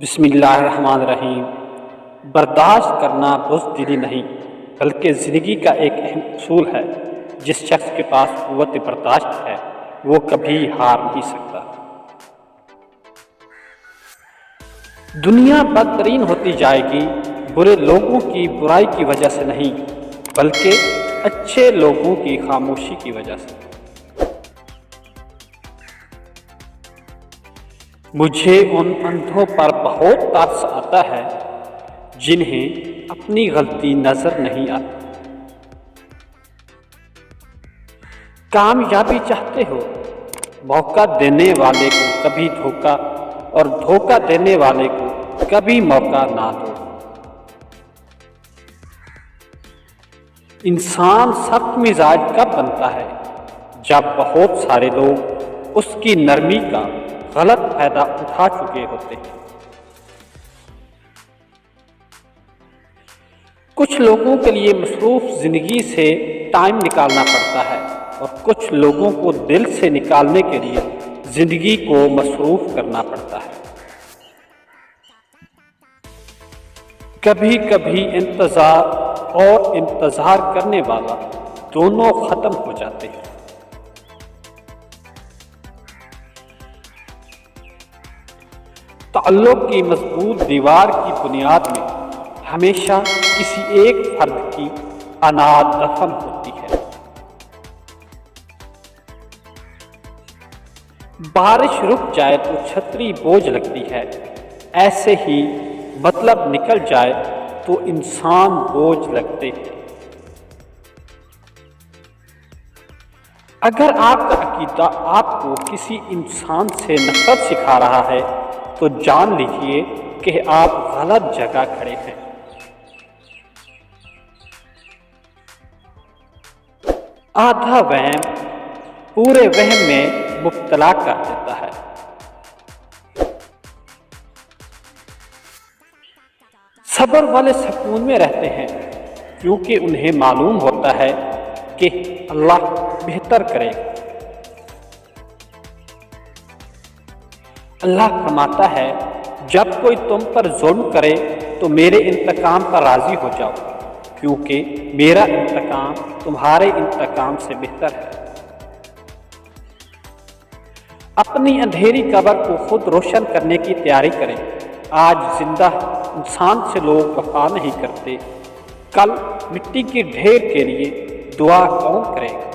بسم اللہ الرحمن الرحیم۔ برداشت کرنا بزدلی نہیں بلکہ زندگی کا ایک اہم اصول ہے۔ جس شخص کے پاس قوت برداشت ہے وہ کبھی ہار نہیں سکتا۔ دنیا بدترین ہوتی جائے گی برے لوگوں کی برائی کی وجہ سے نہیں بلکہ اچھے لوگوں کی خاموشی کی وجہ سے۔ مجھے ان اندھوں پر بہت ترس آتا ہے جنہیں اپنی غلطی نظر نہیں آتی۔ کامیابی چاہتے ہو، موقع دینے والے کو کبھی دھوکہ اور دھوکہ دینے والے کو کبھی موقع نہ دو۔ انسان سخت مزاج کب بنتا ہے؟ جب بہت سارے لوگ اس کی نرمی کا غلط فائدہ اٹھا چکے ہوتے ہیں۔ کچھ لوگوں کے لیے مصروف زندگی سے ٹائم نکالنا پڑتا ہے اور کچھ لوگوں کو دل سے نکالنے کے لیے زندگی کو مصروف کرنا پڑتا ہے۔ کبھی کبھی انتظار کرنے والا دونوں ختم ہو جاتے ہیں۔ تعلق کی مضبوط دیوار کی بنیاد میں ہمیشہ کسی ایک فرد کی انا دفن ہوتی ہے۔ بارش رک جائے تو چھتری بوجھ لگتی ہے، ایسے ہی مطلب نکل جائے تو انسان بوجھ لگتے ہیں۔ اگر آپ کا عقیدہ آپ کو کسی انسان سے نفرت سکھا رہا ہے تو جان لیجیے کہ آپ غلط جگہ کھڑے ہیں۔ آدھا وہم پورے وہم میں مبتلا کر دیتا ہے۔ صبر والے سکون میں رہتے ہیں کیونکہ انہیں معلوم ہوتا ہے کہ اللہ بہتر کرے گا۔ اللہ فرماتا ہے، جب کوئی تم پر ظلم کرے تو میرے انتقام پر راضی ہو جاؤ کیونکہ میرا انتقام تمہارے انتقام سے بہتر ہے۔ اپنی اندھیری قبر کو خود روشن کرنے کی تیاری کریں۔ آج زندہ انسان سے لوگ وفا نہیں کرتے، کل مٹی کے ڈھیر کے لیے دعا کون کرے گا؟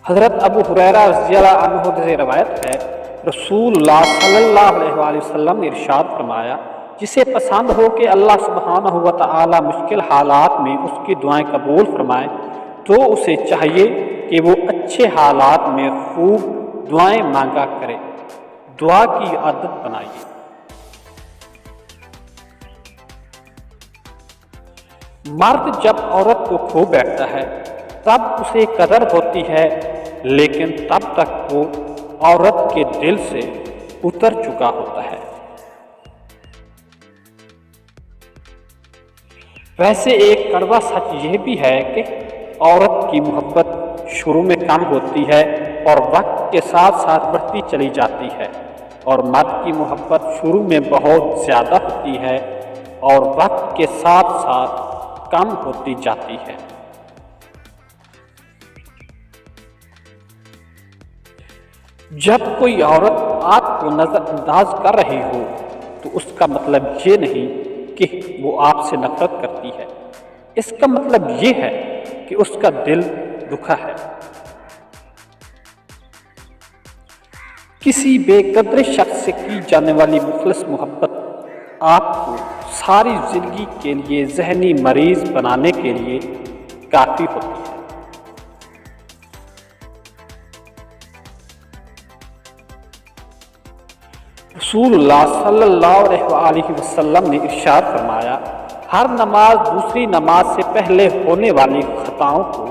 حضرت ابو ہریرہ رضی اللہ عنہ سے روایت ہے، رسول اللہ صلی اللہ علیہ وآلہ وسلم نے ارشاد فرمایا، جسے پسند ہو کہ اللہ سبحانہ و تعالی مشکل حالات میں اس کی دعائیں قبول فرمائے تو اسے چاہیے کہ وہ اچھے حالات میں خوب دعائیں مانگا کرے۔ دعا کی عادت بنائیے۔ مرد جب عورت کو کھو بیٹھتا ہے تب اسے قدر ہوتی ہے، لیکن تب تک وہ عورت کے دل سے اتر چکا ہوتا ہے۔ ویسے ایک کڑوا سچ یہ بھی ہے کہ عورت کی محبت شروع میں کم ہوتی ہے اور وقت کے ساتھ ساتھ بڑھتی چلی جاتی ہے، اور مرد کی محبت شروع میں بہت زیادہ ہوتی ہے اور وقت کے ساتھ ساتھ کم ہوتی جاتی ہے۔ جب کوئی عورت آپ کو نظر انداز کر رہی ہو تو اس کا مطلب یہ نہیں کہ وہ آپ سے نفرت کرتی ہے، اس کا مطلب یہ ہے کہ اس کا دل دکھا ہے۔ کسی بے قدر شخص سے کی جانے والی مخلص محبت آپ کو ساری زندگی کے لیے ذہنی مریض بنانے کے لیے کافی ہوتی ہے۔ رسول اللہ صلی اللہ علیہ وآلہ وسلم نے ارشاد فرمایا، ہر نماز دوسری نماز سے پہلے ہونے والی خطاؤں کو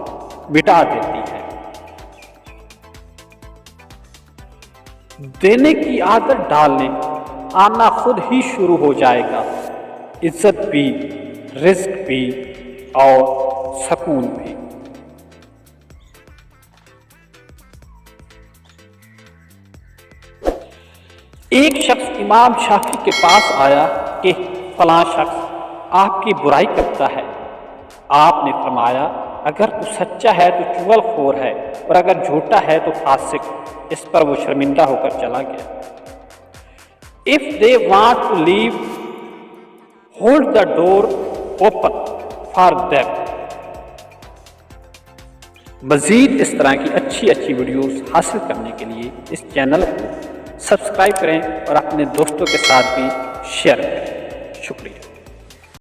مٹا دیتی ہے۔ دینے کی عادت ڈالنے آنا خود ہی شروع ہو جائے گا، عزت بھی، رزق بھی اور سکون بھی۔ ایک شخص امام شافعی کے پاس آیا کہ فلاں شخص آپ کی برائی کرتا ہے۔ آپ نے فرمایا اگر تو سچا ہے تو چغل خور ہے اور اگر جھوٹا ہے تو فاسق۔ اس پر وہ شرمندہ ہو کر چلا گیا۔ If they want to leave, hold the door open for them۔ مزید اس طرح کی اچھی ویڈیوز حاصل کرنے کے لیے اس چینل کو سبسکرائب کریں اور اپنے دوستوں کے ساتھ بھی شیئر کریں۔ شکریہ۔